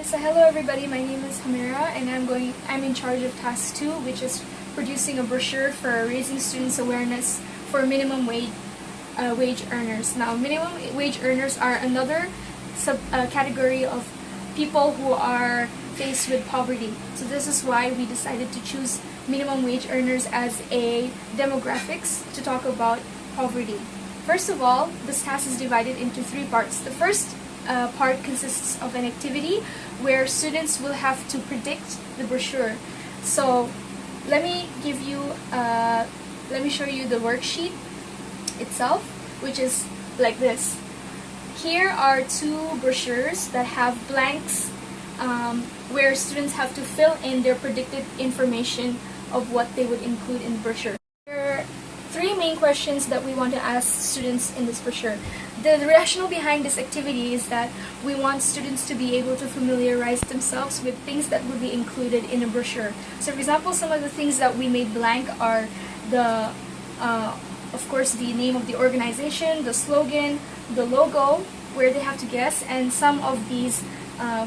So hello everybody, my name is Hamira and I'm in charge of task 2, which is producing a brochure for raising students' awareness for minimum wage earners. Now, minimum wage earners are another category of people who are faced with poverty. So this is why we decided to choose minimum wage earners as a demographics to talk about poverty. First of all, this task is divided into 3 parts. The first part consists of an activity where students will have to predict the brochure. So let me show you the worksheet itself, which is like this. Here are 2 brochures that have blanks where students have to fill in their predicted information of what they would include in the brochure. There are 3 main questions that we want to ask students in this brochure. The rationale behind this activity is that we want students to be able to familiarize themselves with things that will be included in a brochure. So for example, some of the things that we made blank are of course, the name of the organization, the slogan, the logo, where they have to guess, and some of these,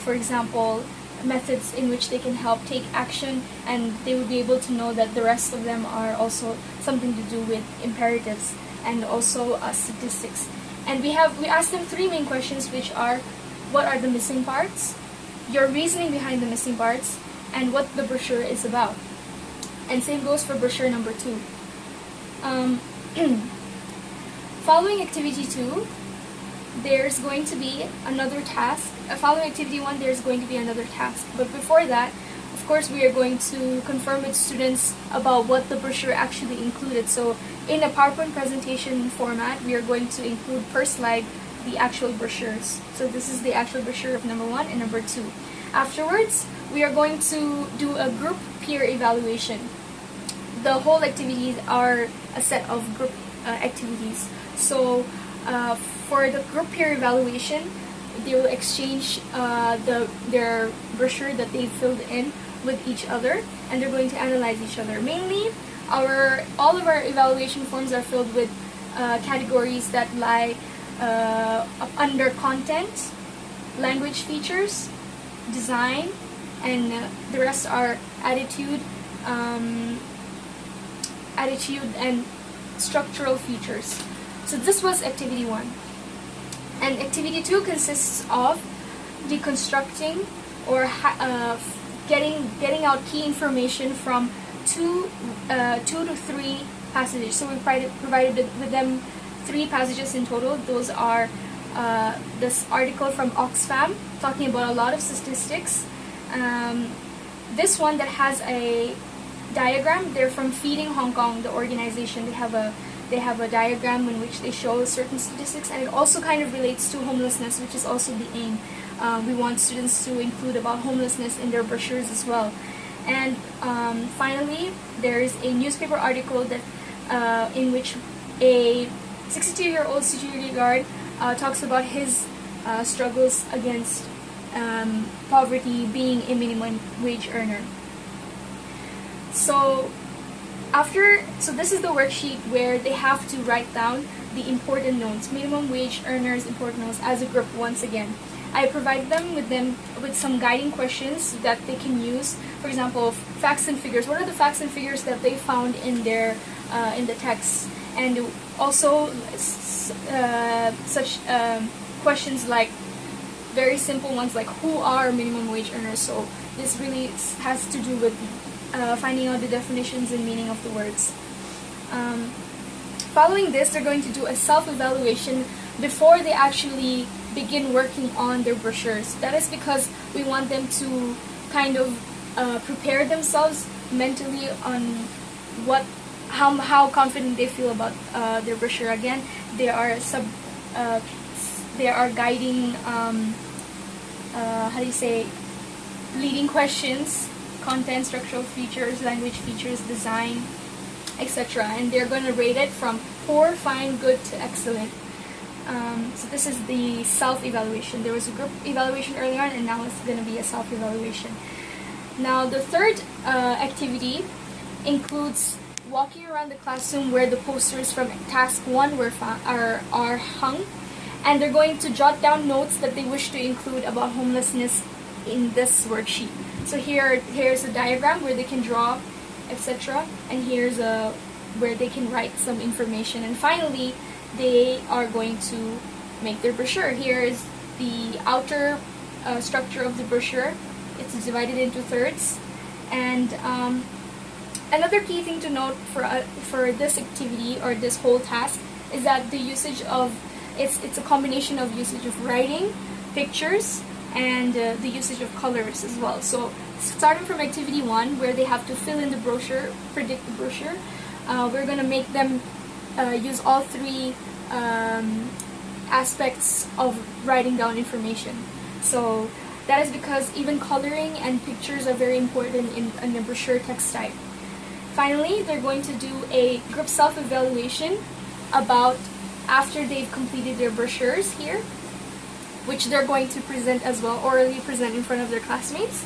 for example, methods in which they can help take action, and they will be able to know that the rest of them are also something to do with imperatives and also statistics. And we asked them 3 main questions, which are: what are the missing parts, your reasoning behind the missing parts, and what the brochure is about. And same goes for brochure number 2. Following activity 2, there's going to be another task. Following activity 1, there's going to be another task. But before that, of course, we are going to confirm with students about what the brochure actually included. So in a PowerPoint presentation format, we are going to include per slide the actual brochures. So this is the actual brochure of number 1 and number 2. Afterwards, we are going to do a group peer evaluation. The whole activities are a set of group activities. So for the group peer evaluation, they will exchange their brochure that they filled in with each other, and they're going to analyze each other. Mainly, all of our evaluation forms are filled with categories that lie under content, language features, design, and the rest are attitude and structural features. So this was activity 1. And activity 2 consists of deconstructing or getting out key information from 2 to 3 passages. So we provided with them 3 passages in total. Those are this article from Oxfam talking about a lot of statistics. This one that has a diagram. They're from Feeding Hong Kong, the organization. They have a diagram in which they show certain statistics, and it also kind of relates to homelessness, which is also the aim. We want students to include about homelessness in their brochures as well. And finally, there is a newspaper article that in which a 62-year-old security guard talks about his struggles against poverty, being a minimum wage earner. So this is the worksheet where they have to write down the important notes, minimum wage earners important notes as a group. Once again, I provided them with some guiding questions that they can use. For example, facts and figures. What are the facts and figures that they found in their in the text? And also such questions like very simple ones like who are minimum wage earners. So this really has to do with finding out the definitions and meaning of the words. Following this, they're going to do a self-evaluation before they actually begin working on their brochures. That is because we want them to kind of prepare themselves mentally on how confident they feel about their brochure. Again, they are guiding leading questions, content, structural features, language features, design, etc. And they're going to rate it from poor, fine, good to excellent. So this is the self-evaluation. There was a group evaluation earlier on, and now it's going to be a self-evaluation. Now the third activity includes walking around the classroom where the posters from task 1 are hung, and they're going to jot down notes that they wish to include about homelessness in this worksheet. So here's a diagram where they can draw, etc. And here's where they can write some information. And finally, they are going to make their brochure. Here is the outer structure of the brochure. It's divided into thirds. And another key thing to note for this activity or this whole task is that the usage of it's a combination of usage of writing, pictures, and the usage of colors as well. So starting from activity 1, where they have to fill in the brochure, predict the brochure, we're going to make them use all three aspects of writing down information. So that is because even coloring and pictures are very important in a brochure text type. Finally, they're going to do a group self-evaluation about after they've completed their brochures here, which they're going to present as well, orally present in front of their classmates.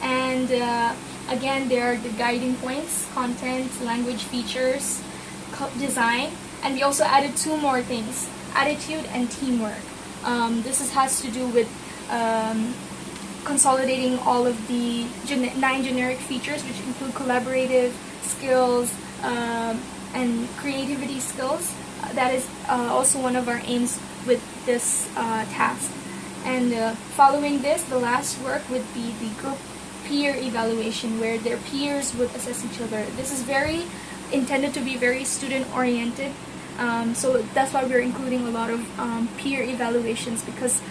And again, there are the guiding points: content, language features, design, and we also added 2 more things: attitude and teamwork. This has to do with consolidating all of the 9 generic features, which include collaborative skills and creativity skills. That is also one of our aims with this task. And following this, the last work would be the group peer evaluation, where their peers would assess each other. This is very intended to be very student oriented, so that's why we're including a lot of peer evaluations, because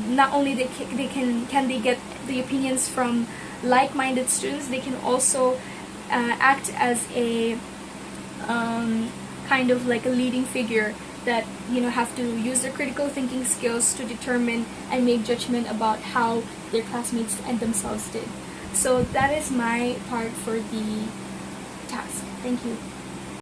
not only can they get the opinions from like-minded students, they can also act as a kind of like a leading figure that have to use their critical thinking skills to determine and make judgment about how their classmates and themselves did. So that is my part for the task. Thank you.